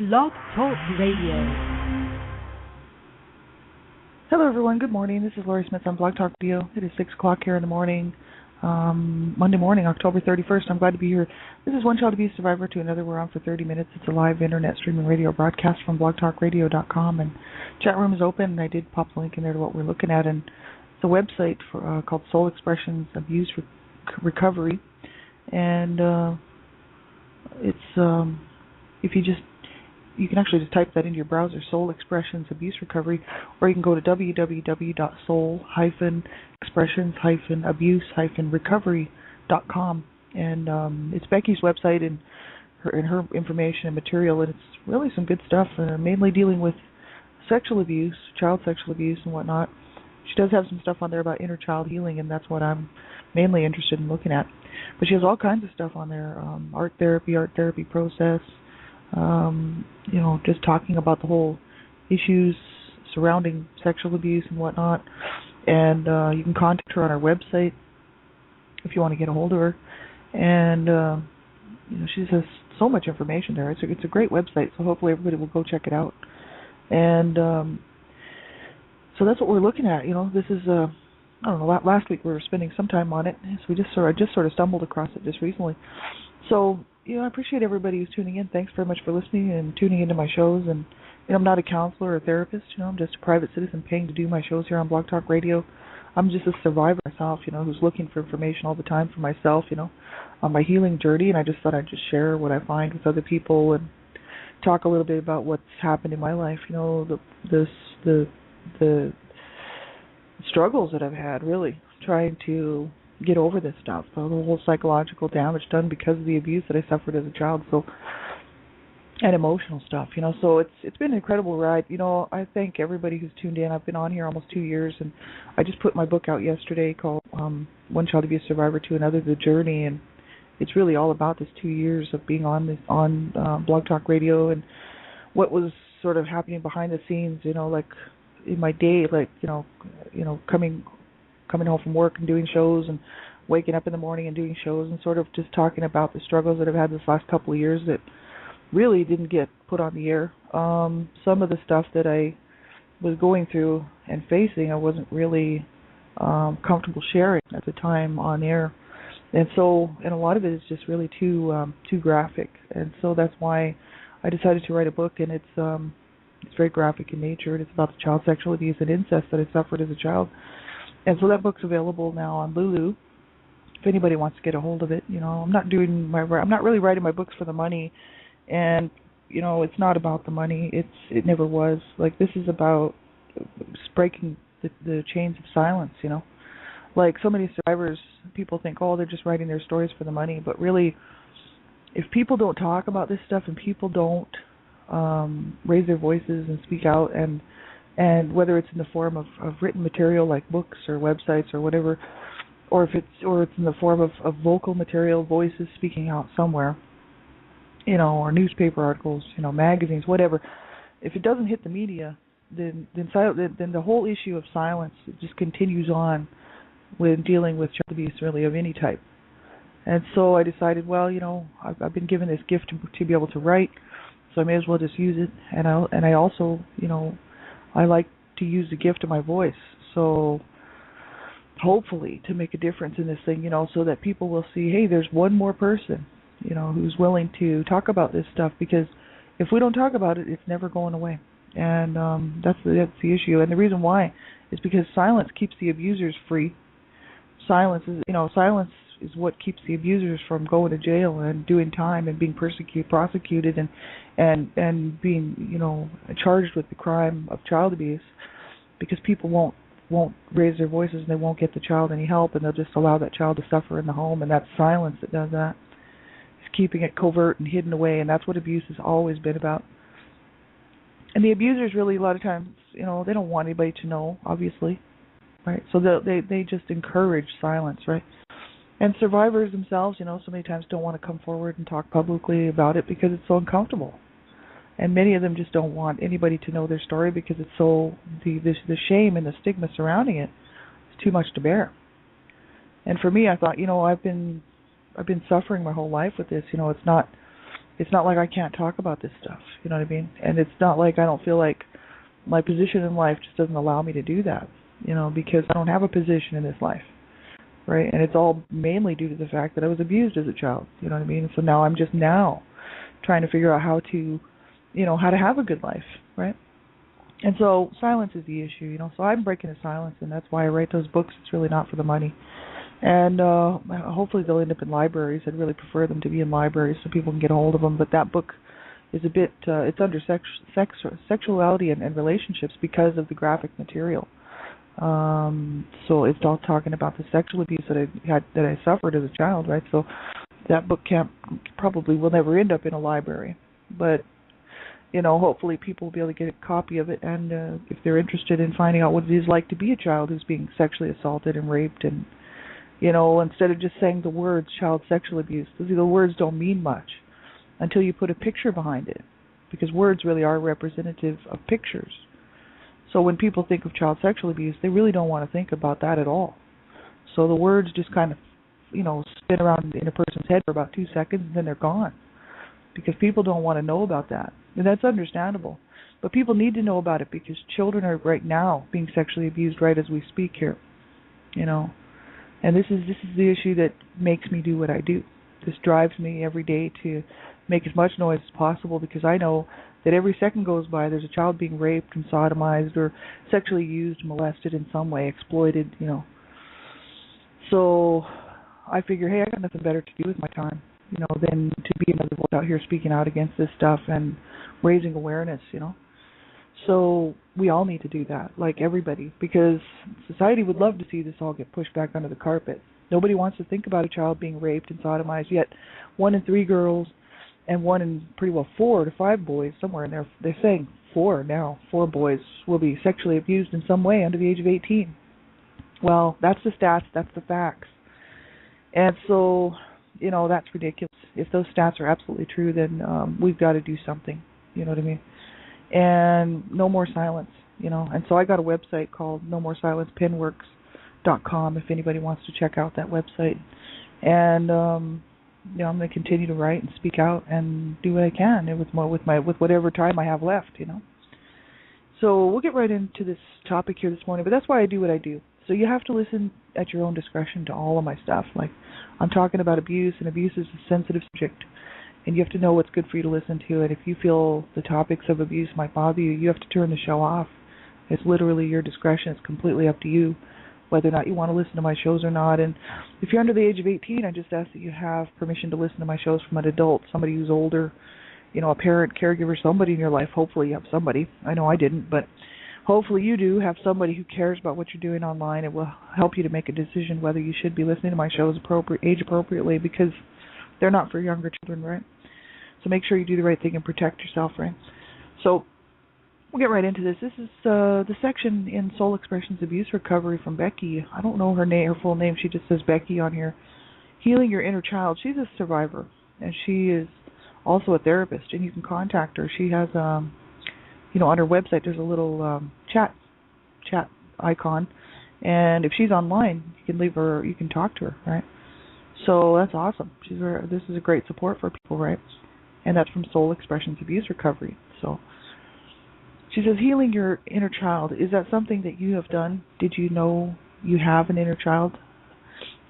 Blog Talk Radio. Hello, everyone. Good morning. This is Lori Smith on Blog Talk Radio. It is 6 o'clock here in the morning, Monday morning, October 31st. I'm glad to be here. This is One Child Abuse Survivor to Another. We're on for 30 minutes. It's a live internet streaming radio broadcast from blogtalkradio.com, and chat room is open, and I did pop the link in there to what we're looking at, and it's a website for, called Soul Expressions Abuse Recovery, and it's, if you can actually just type that into your browser, Soul Expressions Abuse Recovery, or you can go to www.soul-expressions-abuse-recovery.com, and it's Becky's website and her information and material, and it's really some good stuff, mainly dealing with sexual abuse, child sexual abuse and whatnot. She does have some stuff on there about inner child healing, and that's what I'm mainly interested in looking at. But she has all kinds of stuff on there, art therapy process, just talking about the whole issues surrounding sexual abuse and whatnot. And you can contact her on our website if you want to get a hold of her. And she has so much information there. It's a great website, so hopefully everybody will go check it out. And so that's what we're looking at. This is I don't know. Last week we were spending some time on it, so I just sort of stumbled across it just recently. So I appreciate everybody who's tuning in. Thanks very much for listening and tuning into my shows. And I'm not a counselor or a therapist. I'm just a private citizen paying to do my shows here on Blog Talk Radio. I'm just a survivor myself, who's looking for information all the time for myself, on my healing journey. And I just thought I'd just share what I find with other people and talk a little bit about what's happened in my life. The struggles that I've had, really trying to get over this stuff, the whole psychological damage done because of the abuse that I suffered as a child, and emotional stuff, so it's been an incredible ride. I thank everybody who's tuned in. I've been on here almost 2 years, and I just put my book out yesterday called One Child Abuse Survivor to Another, The Journey, and it's really all about this 2 years of being on Blog Talk Radio and what was sort of happening behind the scenes, like in my day, coming home from work and doing shows and waking up in the morning and doing shows and sort of just talking about the struggles that I've had this last couple of years that really didn't get put on the air. Some of the stuff that I was going through and facing, I wasn't really comfortable sharing at the time on air. And a lot of it is just really too graphic. And so that's why I decided to write a book, and it's very graphic in nature, and it's about the child sexual abuse and incest that I suffered as a child. And so that book's available now on Lulu. If anybody wants to get a hold of it, I'm not really writing my books for the money, and it's not about the money. It never was. Like, this is about breaking the chains of silence. Like so many survivors, people think, oh, they're just writing their stories for the money, but really, if people don't talk about this stuff and people don't raise their voices and speak out, and whether it's in the form of written material like books or websites or whatever, or it's in the form of vocal material, voices speaking out somewhere, or newspaper articles, magazines, whatever. If it doesn't hit the media, then the whole issue of silence just continues on when dealing with child abuse, really, of any type. And so I decided, well, I've been given this gift to be able to write, so I may as well just use it. And I also, I like to use the gift of my voice, so hopefully to make a difference in this thing, so that people will see, hey, there's one more person, who's willing to talk about this stuff, because if we don't talk about it, it's never going away. And that's the issue. And the reason why is because silence keeps the abusers free. Silence is what keeps the abusers from going to jail and doing time and being prosecuted and being charged with the crime of child abuse, because people won't raise their voices and they won't get the child any help, and they'll just allow that child to suffer in the home. And that's silence that does that. It's keeping it covert and hidden away, and that's what abuse has always been about. And the abusers really, a lot of times, they don't want anybody to know, obviously, right? So they just encourage silence, right? And survivors themselves, so many times don't want to come forward and talk publicly about it because it's so uncomfortable. And many of them just don't want anybody to know their story because it's so, the shame and the stigma surrounding it is too much to bear. And for me, I thought, I've been suffering my whole life with this. It's It's not like I can't talk about this stuff, you know what I mean? And it's not like I don't feel like my position in life just doesn't allow me to do that, because I don't have a position in this life, right? And it's all mainly due to the fact that I was abused as a child, you know what I mean? So now I'm just now trying to figure out how to, how to have a good life, right? And so silence is the issue, so I'm breaking the silence, and that's why I write those books. It's really not for the money. And hopefully they'll end up in libraries. I'd really prefer them to be in libraries so people can get a hold of them. But that book is a bit, it's under sexuality and relationships because of the graphic material. So it's all talking about the sexual abuse that I suffered as a child, right? So that book probably will never end up in a library. But hopefully people will be able to get a copy of it, and if they're interested in finding out what it is like to be a child who's being sexually assaulted and raped, and instead of just saying the words child sexual abuse, the words don't mean much until you put a picture behind it, because words really are representative of pictures. So when people think of child sexual abuse, they really don't want to think about that at all. So the words just kind of, spin around in a person's head for about 2 seconds, and then they're gone, because people don't want to know about that. And that's understandable. But people need to know about it, because children are right now being sexually abused right as we speak here. And this is the issue that makes me do what I do. This drives me every day to make as much noise as possible, because I know that every second goes by there's a child being raped and sodomized or sexually used, molested in some way, exploited, So I figure, hey, I got nothing better to do with my time, than to be another voice out here speaking out against this stuff and raising awareness, So we all need to do that, like everybody, because society would love to see this all get pushed back under the carpet. Nobody wants to think about a child being raped and sodomized, yet 1 in 3 girls and 1 in pretty well 4 to 5 boys, somewhere in there, they're saying 4 now, 4 boys will be sexually abused in some way under the age of 18. Well, that's the stats, that's the facts. And so, that's ridiculous. If those stats are absolutely true, then we've got to do something, you know what I mean? And no more silence, And so I got a website called NoMoreSilencePenworks.com if anybody wants to check out that website. And I'm going to continue to write and speak out and do what I can with whatever time I have left, So we'll get right into this topic here this morning, but that's why I do what I do. So you have to listen at your own discretion to all of my stuff. Like, I'm talking about abuse, and abuse is a sensitive subject, and you have to know what's good for you to listen to. And if you feel the topics of abuse might bother you, you have to turn the show off. It's literally your discretion. It's completely up to you whether or not you want to listen to my shows or not. And if you're under the age of 18, I just ask that you have permission to listen to my shows from an adult, somebody who's older, a parent, caregiver, somebody in your life. Hopefully you have somebody. I know I didn't, but hopefully you do have somebody who cares about what you're doing online. It will help you to make a decision whether you should be listening to my shows age appropriately, because they're not for younger children, right? So make sure you do the right thing and protect yourself, right? So we'll get right into this. This is the section in Soul Expressions Abuse Recovery from Becky. I don't know her full name. She just says Becky on here. Healing Your Inner Child. She's a survivor, and she is also a therapist, and you can contact her. She has, on her website, there's a little chat icon, and if she's online, you can talk to her, right? So that's awesome. This is a great support for people, right? And that's from Soul Expressions Abuse Recovery. So she says, healing your inner child. Is that something that you have done? Did you know you have an inner child?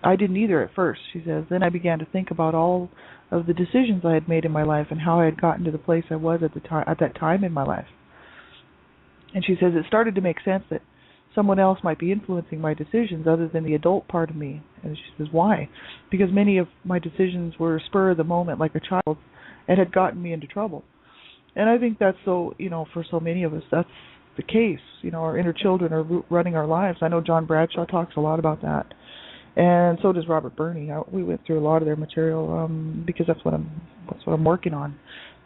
I didn't either at first, she says. Then I began to think about all of the decisions I had made in my life and how I had gotten to the place I was at that time in my life. And she says, it started to make sense that someone else might be influencing my decisions other than the adult part of me. And she says, why? Because many of my decisions were spur of the moment, like a child, and had gotten me into trouble. And I think that's so, for so many of us, that's the case. Our inner children are running our lives. I know John Bradshaw talks a lot about that. And so does Robert Burney. We went through a lot of their material because that's what I'm working on.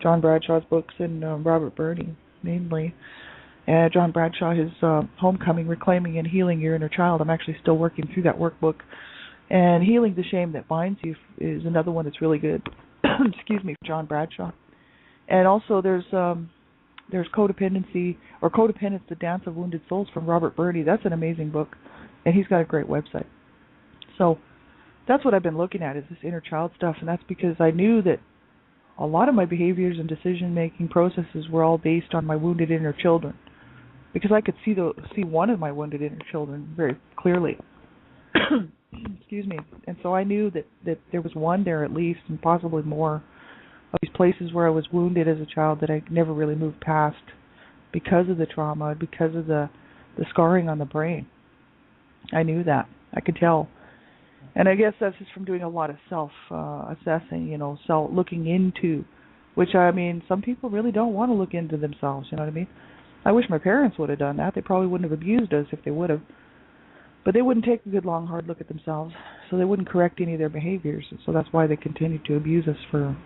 John Bradshaw's books and Robert Burney mainly. And John Bradshaw, his Homecoming, Reclaiming and Healing Your Inner Child. I'm actually still working through that workbook. And Healing the Shame That Binds You is another one that's really good. Excuse me, John Bradshaw. And also there's Codependency, or Codependence, The Dance of Wounded Souls from Robert Burney. That's an amazing book, and he's got a great website. So that's what I've been looking at, is this inner child stuff, and that's because I knew that a lot of my behaviors and decision-making processes were all based on my wounded inner children, because I could see one of my wounded inner children very clearly. Excuse me. And so I knew that there was one there at least, and possibly more, of these places where I was wounded as a child that I never really moved past because of the trauma, because of the scarring on the brain. I knew that. I could tell. And I guess that's just from doing a lot of self-assessing, looking into, which, I mean, some people really don't want to look into themselves, you know what I mean? I wish my parents would have done that. They probably wouldn't have abused us if they would have. But they wouldn't take a good, long, hard look at themselves, so they wouldn't correct any of their behaviors. So that's why they continued to abuse us for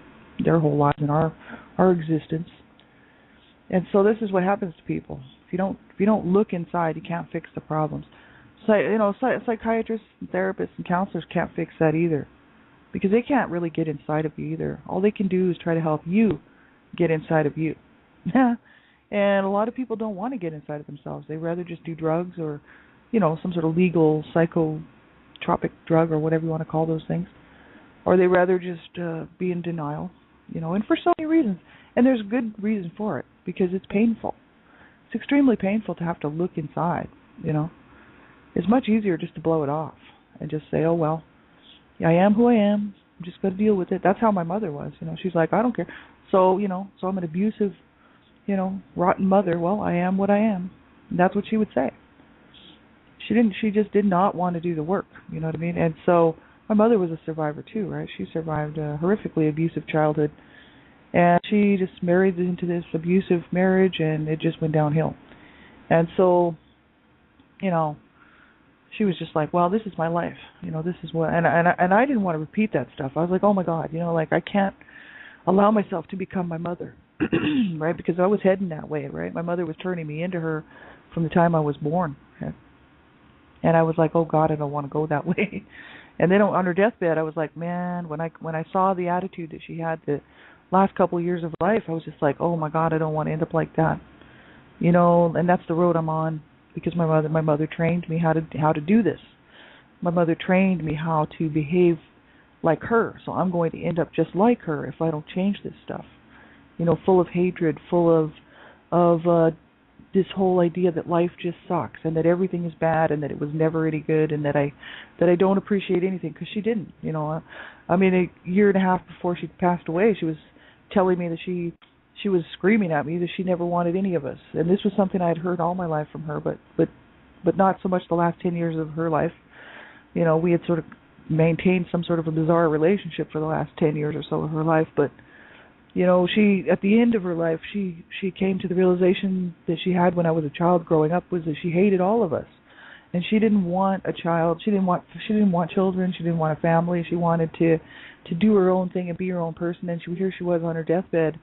their whole lives and our existence. And so this is what happens to people. If you don't look inside, you can't fix the problems. Psychiatrists and therapists and counselors can't fix that either, because they can't really get inside of you either. All they can do is try to help you get inside of you. And a lot of people don't want to get inside of themselves. They rather just do drugs or, some sort of legal psychotropic drug or whatever you want to call those things. Or they rather just be in denial, and for so many reasons. And there's good reason for it, because it's painful. It's extremely painful to have to look inside, It's much easier just to blow it off and just say, oh, well, I am who I am. I'm just going to deal with it. That's how my mother was, She's like, I don't care. So, so I'm an abusive, rotten mother. Well, I am what I am. And that's what she would say. She just did not want to do the work, you know what I mean? And so my mother was a survivor too, right? She survived a horrifically abusive childhood, and she just married into this abusive marriage, and it just went downhill. And so, she was just like, well, this is my life, this is what, and I didn't want to repeat that stuff. I was like, oh my God, I can't allow myself to become my mother, right? Because I was heading that way, right? My mother was turning me into her from the time I was born. Okay? And I was like, oh God, I don't want to go that way. And then on her deathbed, I was like, man, when I saw the attitude that she had the last couple of years of life, I was just like, oh my God, I don't want to end up like that. And that's the road I'm on, because my mother trained me how to do this. My mother trained me how to behave like her. So I'm going to end up just like her if I don't change this stuff. Full of hatred, full of this whole idea that life just sucks and that everything is bad and that it was never any good and that I don't appreciate anything, because she didn't. I mean, a year and a half before she passed away, she was telling me that she was screaming at me that she never wanted any of us. And this was something I had heard all my life from her, but not so much the last 10 years of her life. We had sort of maintained some sort of a bizarre relationship for the last 10 years or so of her life, but she, at the end of her life, she came to the realization that she had when I was a child growing up, was that she hated all of us. And she didn't want a child. She didn't want children. She didn't want a family. She wanted to do her own thing and be her own person. And here she was on her deathbed,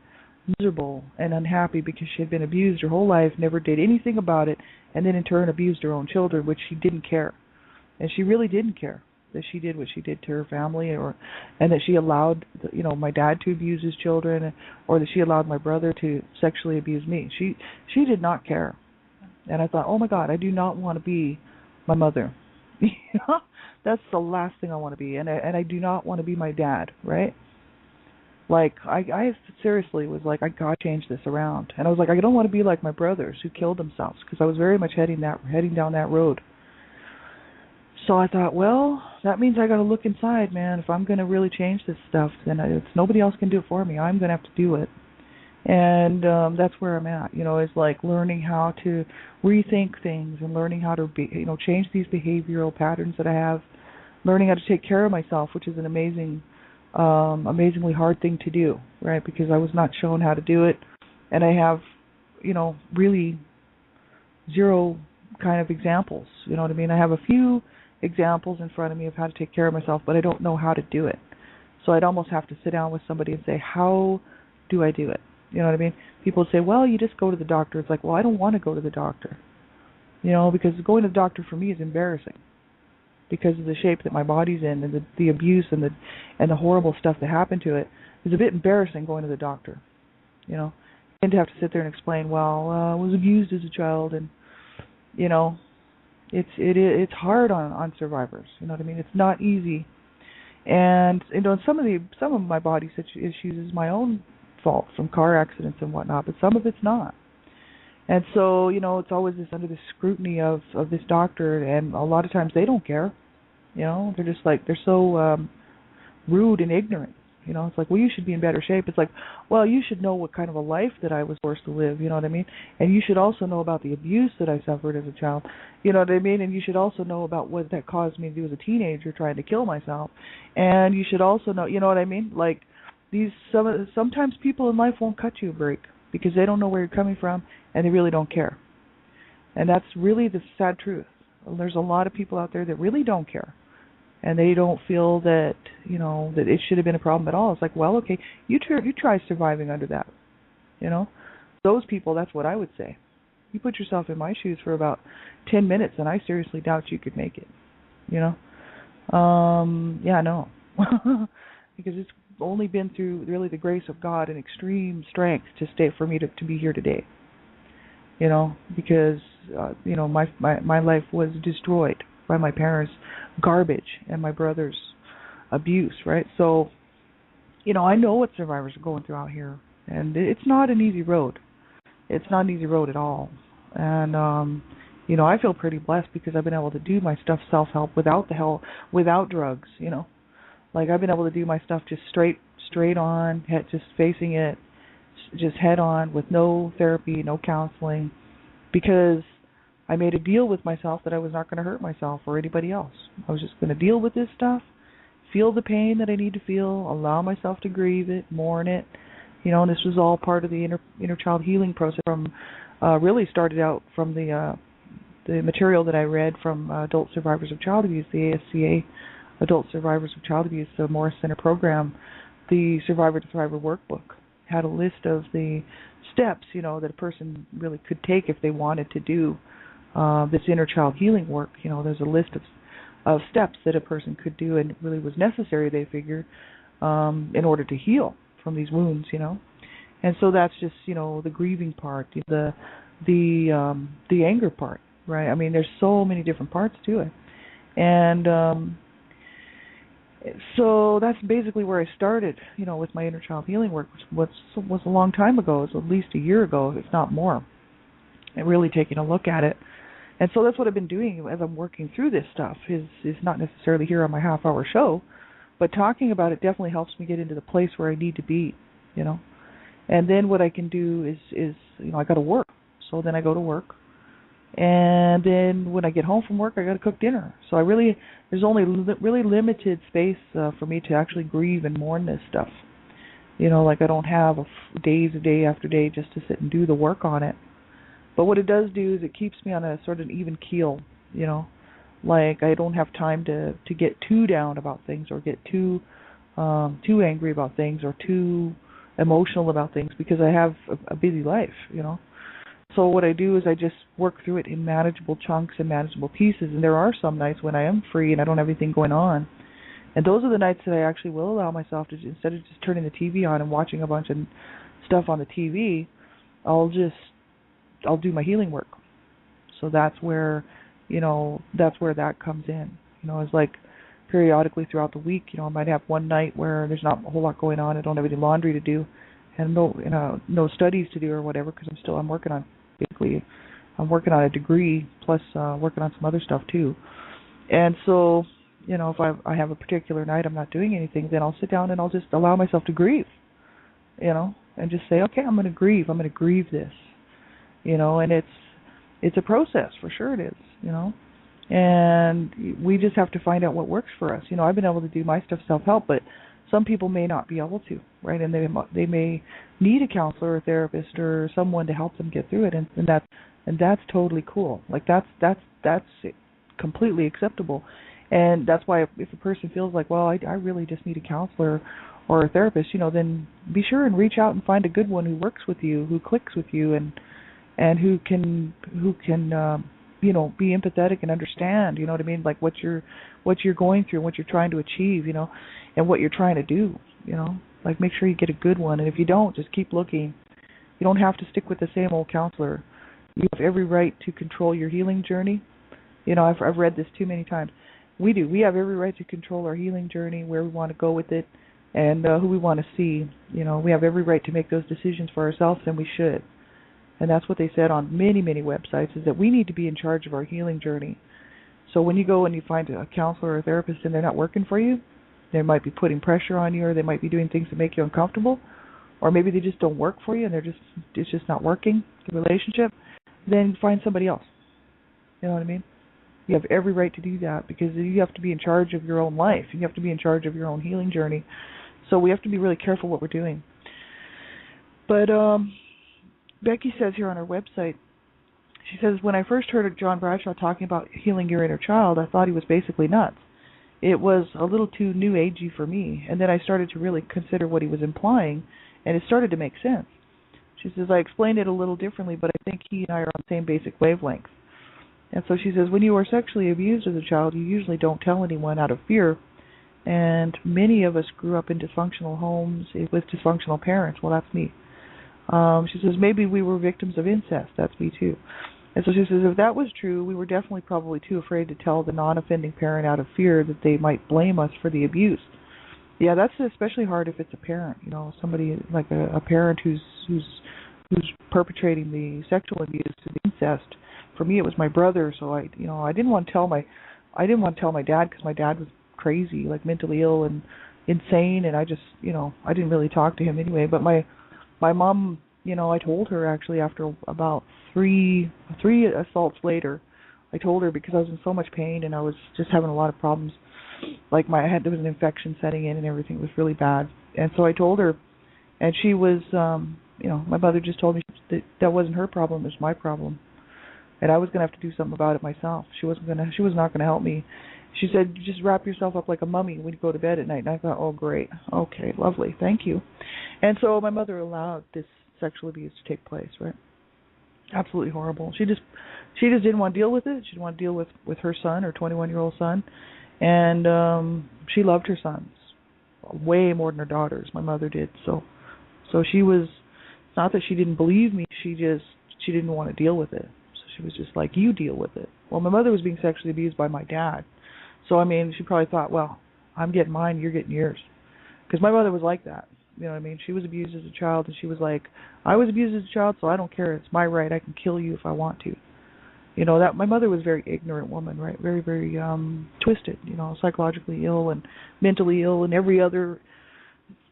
miserable and unhappy because she had been abused her whole life, never did anything about it, and then in turn abused her own children, which she didn't care. And she really didn't care that she did what she did to her family, and that she allowed my dad to abuse his children, or that she allowed my brother to sexually abuse me. She did not care. And I thought, oh my God, I do not want to be my mother. That's the last thing I want to be, and I do not want to be my dad, right? Like I seriously was like, I gotta change this around. And I was like, I don't want to be like my brothers who killed themselves, because I was very much heading down that road. So I thought, well, that means I got to look inside, man. If I'm going to really change this stuff, then nobody else can do it for me. I'm going to have to do it. And that's where I'm at. It's like learning how to rethink things and learning how to change these behavioral patterns that I have, learning how to take care of myself, which is an amazingly hard thing to do, right? Because I was not shown how to do it, and I have, really zero kind of examples. You know what I mean? I have a few examples in front of me of how to take care of myself, but I don't know how to do it. So I'd almost have to sit down with somebody and say, how do I do it? You know what I mean? People would say, well, you just go to the doctor. It's like, well, I don't want to go to the doctor, because going to the doctor for me is embarrassing because of the shape that my body's in, and the abuse and the horrible stuff that happened to it. It's a bit embarrassing going to the doctor, and to have to sit there and explain, well, I was abused as a child, and it's hard on survivors. You know what I mean? It's not easy. And some of my body issues is my own fault from car accidents and whatnot, but some of it's not. And so, it's always this under the scrutiny of this doctor, and a lot of times they don't care. They're just like, they're so rude and ignorant. It's like, well, you should be in better shape. It's like, well, you should know what kind of a life that I was forced to live, you know what I mean? And you should also know about the abuse that I suffered as a child, you know what I mean? And you should also know about what that caused me to do as a teenager, trying to kill myself. And you should also know, you know what I mean? Like, sometimes people in life won't cut you a break because they don't know where you're coming from and they really don't care. And that's really the sad truth. There's a lot of people out there that really don't care. And they don't feel that, that it should have been a problem at all. It's like, well, okay, you try surviving under that. Those people, that's what I would say. You put yourself in my shoes for about 10 minutes, and I seriously doubt you could make it. Yeah, no. Because it's only been through really the grace of God and extreme strength for me to be here today. Because my life was destroyed by my parents' garbage and my brother's abuse, right? So, I know what survivors are going through out here, and it's not an easy road. It's not an easy road at all. And I feel pretty blessed because I've been able to do my stuff self-help without drugs. Like, I've been able to do my stuff just straight on, just facing it, just head on, with no therapy, no counseling, because I made a deal with myself that I was not going to hurt myself or anybody else. I was just going to deal with this stuff, feel the pain that I need to feel, allow myself to grieve it, mourn it. And this was all part of the inner child healing process. Really started out from the material that I read from Adult Survivors of Child Abuse, the ASCA Adult Survivors of Child Abuse, the Morris Center program. The Survivor to Thriver workbook had a list of the steps, that a person really could take if they wanted to do this inner child healing work. There's a list of steps that a person could do, and it really was necessary, they figured, in order to heal from these wounds. And so that's just the grieving part, the anger part, right? I mean, there's so many different parts to it, and so that's basically where I started, with my inner child healing work, which was a long time ago. It was at least a year ago, if not more, and really taking a look at it. And so that's what I've been doing as I'm working through this stuff, is not necessarily here on my half-hour show, but talking about it definitely helps me get into the place where I need to be, And then what I can do is I got to work. So then I go to work. And then when I get home from work, I got to cook dinner. So there's only really limited space for me to actually grieve and mourn this stuff. Like, I don't have day after day just to sit and do the work on it. But what it does do is it keeps me on a sort of even keel, Like, I don't have time to get too down about things, or get too angry about things, or too emotional about things, because I have a busy life, So what I do is I just work through it in manageable chunks and manageable pieces. And there are some nights when I am free and I don't have anything going on. And those are the nights that I actually will allow myself to, instead of just turning the TV on and watching a bunch of stuff on the TV, I'll do my healing work. So that's where that comes in. It's like periodically throughout the week, I might have one night where there's not a whole lot going on. I don't have any laundry to do, and no studies to do or whatever, because I'm working on a degree, plus working on some other stuff too. And so, if I have a particular night I'm not doing anything, then I'll sit down and I'll just allow myself to grieve, and just say, okay, I'm going to grieve this, and it's a process, for sure it is, and we just have to find out what works for us. I've been able to do my stuff self-help, but some people may not be able to, right? And they may need a counselor or a therapist or someone to help them get through it, and that's totally cool. Like, that's completely acceptable. And that's why if a person feels like, well, I really just need a counselor or a therapist, then be sure and reach out and find a good one who works with you, who clicks with you, and who can be empathetic and understand, what I mean, like what you're going through and what you're trying to achieve, and what you're trying to do, like, make sure you get a good one. And if you don't, just keep looking. You don't have to stick with the same old counselor. You have every right to control your healing journey. I've read this too many times. We do. We have every right to control our healing journey, where we want to go with it, and who we want to see. We have every right to make those decisions for ourselves, and we should. And that's what they said on many, many websites, is that we need to be in charge of our healing journey. So when you go and you find a counselor or a therapist and they're not working for you, they might be putting pressure on you, or they might be doing things to make you uncomfortable, or maybe they just don't work for you and it's just not working, the relationship, then find somebody else. You know what I mean? You have every right to do that, because you have to be in charge of your own life. You have to be in charge of your own healing journey. So we have to be really careful what we're doing. But Becky says here on her website, she says, when I first heard of John Bradshaw talking about healing your inner child, I thought he was basically nuts. It was a little too new agey for me, and then I started to really consider what he was implying, and it started to make sense. She says, I explained it a little differently, but I think he and I are on the same basic wavelength. And so she says, when you are sexually abused as a child, you usually don't tell anyone out of fear, and many of us grew up in dysfunctional homes with dysfunctional parents. Well, that's me. She says, maybe we were victims of incest. That's me too. And so she says, if that was true, we were definitely probably too afraid to tell the non-offending parent out of fear that they might blame us for the abuse. Yeah, that's especially hard if it's a parent, somebody like a parent who's perpetrating the sexual abuse and the incest. For me, it was my brother, so I didn't want to tell my dad, because my dad was crazy, like mentally ill and insane, and I just, I didn't really talk to him anyway. But my mom, I told her actually after about three assaults later, I told her, because I was in so much pain and I was just having a lot of problems. Like there was an infection setting in and everything was really bad. And so I told her, and she was, my mother just told me that wasn't her problem, it was my problem. And I was going to have to do something about it myself. She was not going to help me. She said, just wrap yourself up like a mummy when you go to bed at night. And I thought, oh, great. Okay, lovely. Thank you. And so my mother allowed this sexual abuse to take place, right? Absolutely horrible. She just didn't want to deal with it. She didn't want to deal with her son, her 21-year-old son. And she loved her sons way more than her daughters. My mother did. So she was, it's not that she didn't believe me. She didn't want to deal with it. So she was just like, you deal with it. Well, my mother was being sexually abused by my dad. So, she probably thought, well, I'm getting mine, you're getting yours. Because my mother was like that. You know what I mean? She was abused as a child, and she was like, I was abused as a child, so I don't care. It's my right. I can kill you if I want to. That my mother was a very ignorant woman, right? Very, very twisted, psychologically ill and mentally ill and every other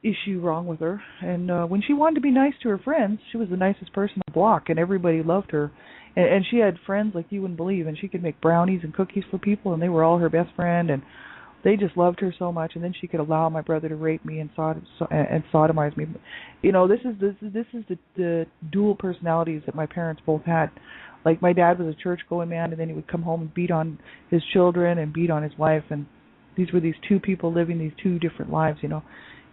issue wrong with her. And when she wanted to be nice to her friends, she was the nicest person on the block, and everybody loved her. And she had friends like you wouldn't believe, and she could make brownies and cookies for people, and they were all her best friend, and they just loved her so much. And then she could allow my brother to rape me and sodomize me. This is the dual personalities that my parents both had. Like, my dad was a church-going man, and then he would come home and beat on his children and beat on his wife, and these were these two people living these two different lives,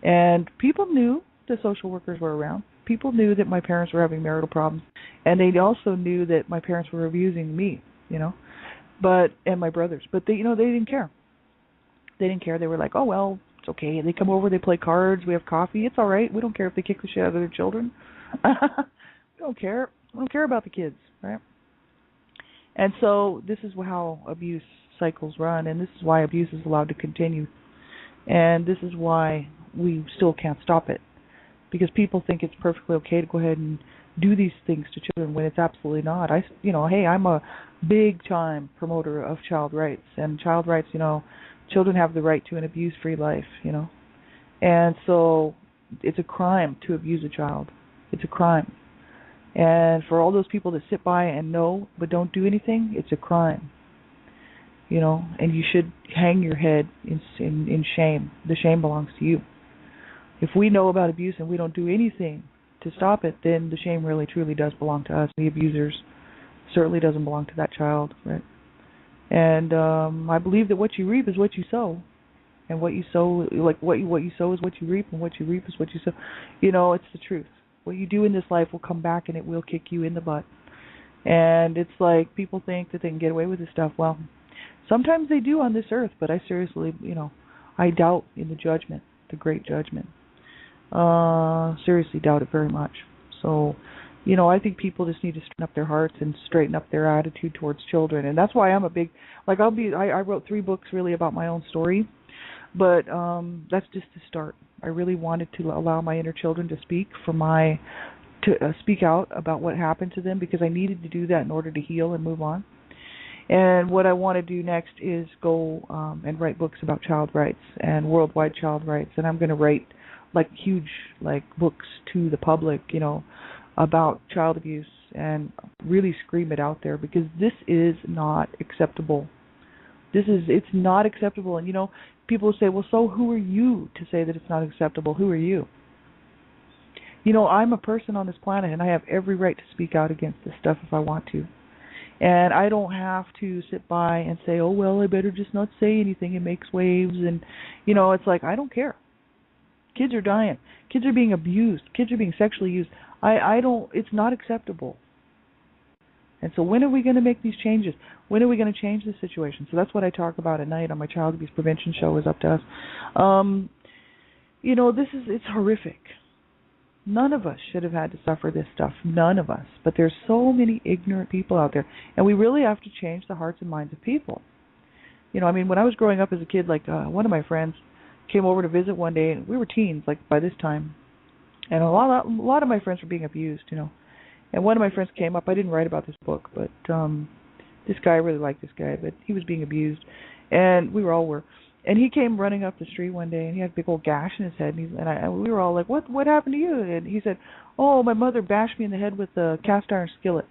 And people knew the social workers were around. People knew that my parents were having marital problems, and they also knew that my parents were abusing me, and my brothers. But they didn't care. They didn't care. They were like, oh, well, it's okay. They come over, they play cards, we have coffee. It's all right. We don't care if they kick the shit out of their children. We don't care. We don't care about the kids, right? And so this is how abuse cycles run, and this is why abuse is allowed to continue. And this is why we still can't stop it. Because people think it's perfectly okay to go ahead and do these things to children when it's absolutely not. Hey, I'm a big-time promoter of child rights. And child rights, children have the right to an abuse-free life, And so it's a crime to abuse a child. It's a crime. And for all those people that sit by and know but don't do anything, it's a crime. And you should hang your head in shame. The shame belongs to you. If we know about abuse and we don't do anything to stop it, then the shame really truly does belong to us. The abusers certainly doesn't belong to that child, right? And I believe that what you reap is what you sow, and what you sow, like what you sow is what you reap, and what you reap is what you sow. It's the truth. What you do in this life will come back, and it will kick you in the butt. And it's like people think that they can get away with this stuff. Well, sometimes they do on this earth, but I seriously, I doubt in the judgment, the great judgment. Seriously doubt it very much. So, I think people just need to straighten up their hearts and straighten up their attitude towards children. And that's why I'm a big, like, I wrote 3 books really about my own story, but that's just the start. I really wanted to allow my inner children to speak out about what happened to them, because I needed to do that in order to heal and move on. And what I want to do next is go and write books about child rights and worldwide child rights. And I'm going to write huge books to the public, about child abuse, and really scream it out there, because this is not acceptable. It's not acceptable. And people say, well, so who are you to say that it's not acceptable? Who are you? I'm a person on this planet, and I have every right to speak out against this stuff if I want to. And I don't have to sit by and say, oh, well, I better just not say anything. It makes waves. And, it's like, I don't care. Kids are dying. Kids are being abused. Kids are being sexually used. It's not acceptable. And so when are we going to make these changes? When are we going to change the situation? So that's what I talk about at night on my Child Abuse Prevention show, Is Up to Us. It's horrific. None of us should have had to suffer this stuff. None of us. But there's so many ignorant people out there. And we really have to change the hearts and minds of people. When I was growing up as a kid, one of my friends came over to visit one day, and we were teens, by this time. And a lot of my friends were being abused, And one of my friends came up. I didn't write about this book, but this guy, I really liked this guy, but he was being abused. And we all were. And he came running up the street one day, and he had a big old gash in his head. And we were all like, "What happened to you?" And he said, "Oh, my mother bashed me in the head with a cast iron skillet."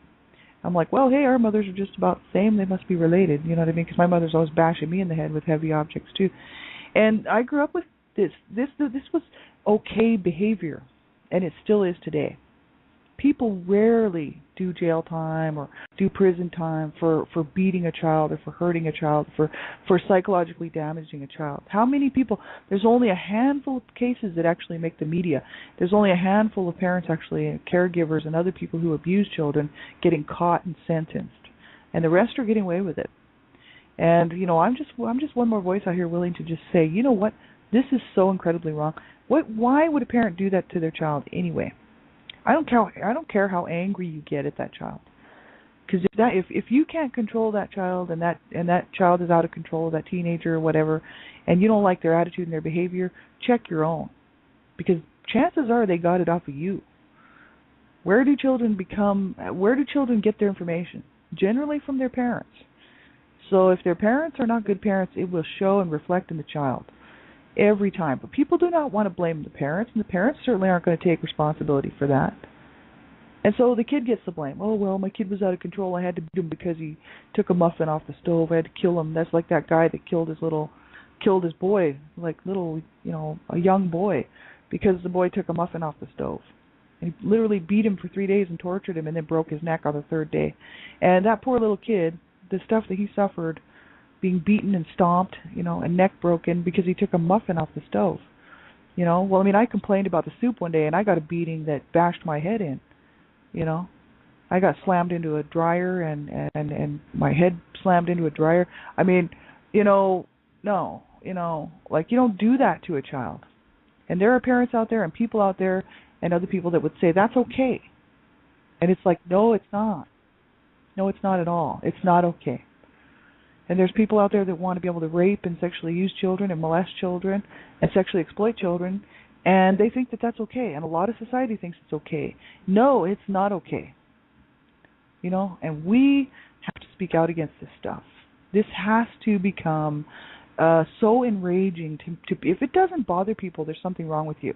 I'm like, "Well, hey, our mothers are just about the same. They must be related." You know what I mean? Because my mother's always bashing me in the head with heavy objects too. And I grew up with this. This was okay behavior, and it still is today. People rarely do jail time or do prison time for beating a child or for hurting a child, for psychologically damaging a child. How many people? There's only a handful of cases that actually make the media. There's only a handful of parents, actually, caregivers and other people who abuse children getting caught and sentenced. And the rest are getting away with it. And, I'm just one more voice out here willing to just say, you know what? This is so incredibly wrong. Why would a parent do that to their child anyway? I don't care how angry you get at that child, because if you can't control that child, and that child is out of control, that teenager or whatever, and you don't like their attitude and their behavior, check your own, because chances are they got it off of you. Where do children get their information? Generally from their parents. So if their parents are not good parents, it will show and reflect in the child. Every time. But people do not want to blame the parents, and the parents certainly aren't going to take responsibility for that. And so the kid gets the blame. Oh, well, my kid was out of control. I had to beat him because he took a muffin off the stove. I had to kill him. That's like that guy that killed his boy, a young boy, because the boy took a muffin off the stove. And he literally beat him for 3 days and tortured him, and then broke his neck on the 3rd day. And that poor little kid, the stuff that he suffered, being beaten and stomped, and neck broken because he took a muffin off the stove. I complained about the soup one day, and I got a beating that bashed my head in. I got slammed into a dryer, and my head slammed into a dryer. No, you don't do that to a child. And there are parents out there and people out there and other people that would say that's okay. And it's like, no, it's not. No, it's not at all. It's not okay. And there's people out there that want to be able to rape and sexually use children and molest children and sexually exploit children, and they think that that's okay. And a lot of society thinks it's okay. No, it's not okay. And we have to speak out against this stuff. This has to become so enraging to if it doesn't bother people, there's something wrong with you.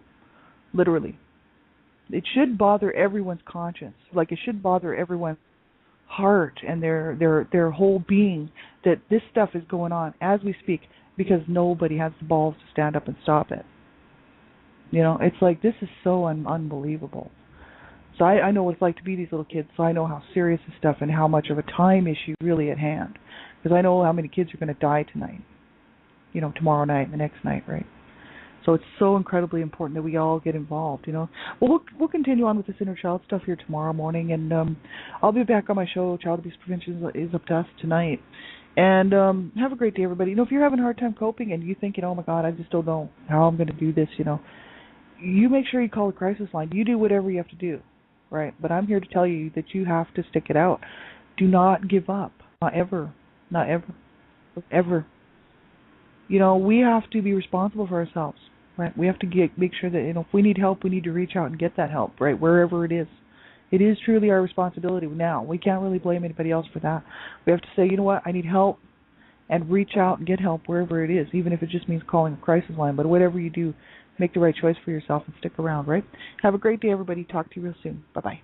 Literally. It should bother everyone's conscience. It should bother everyone's heart and their whole being that this stuff is going on as we speak, because nobody has the balls to stand up and stop it. It's like, this is so unbelievable. So I know what it's like to be these little kids, so I know how serious this stuff and how much of a time issue really at hand, because I know how many kids are going to die tonight, tomorrow night, the next night, right? So it's so incredibly important that we all get involved, Well, we'll continue on with this inner child stuff here tomorrow morning, and I'll be back on my show, Child Abuse Prevention is Up to Us, tonight. And have a great day, everybody. If you're having a hard time coping and you think, oh my God, I just don't know how I'm going to do this, you make sure you call the crisis line. You do whatever you have to do. right? But I'm here to tell you that you have to stick it out. Do not give up. Not ever. Not ever. Ever. You know, we have to be responsible for ourselves, right? We have to make sure that, you know, if we need help, we need to reach out and get that help, right? Wherever it is. It is truly our responsibility now. We can't really blame anybody else for that. We have to say, you know what, I need help, and reach out and get help wherever it is, even if it just means calling a crisis line. But whatever you do, make the right choice for yourself and stick around, right? Have a great day, everybody. Talk to you real soon. Bye-bye.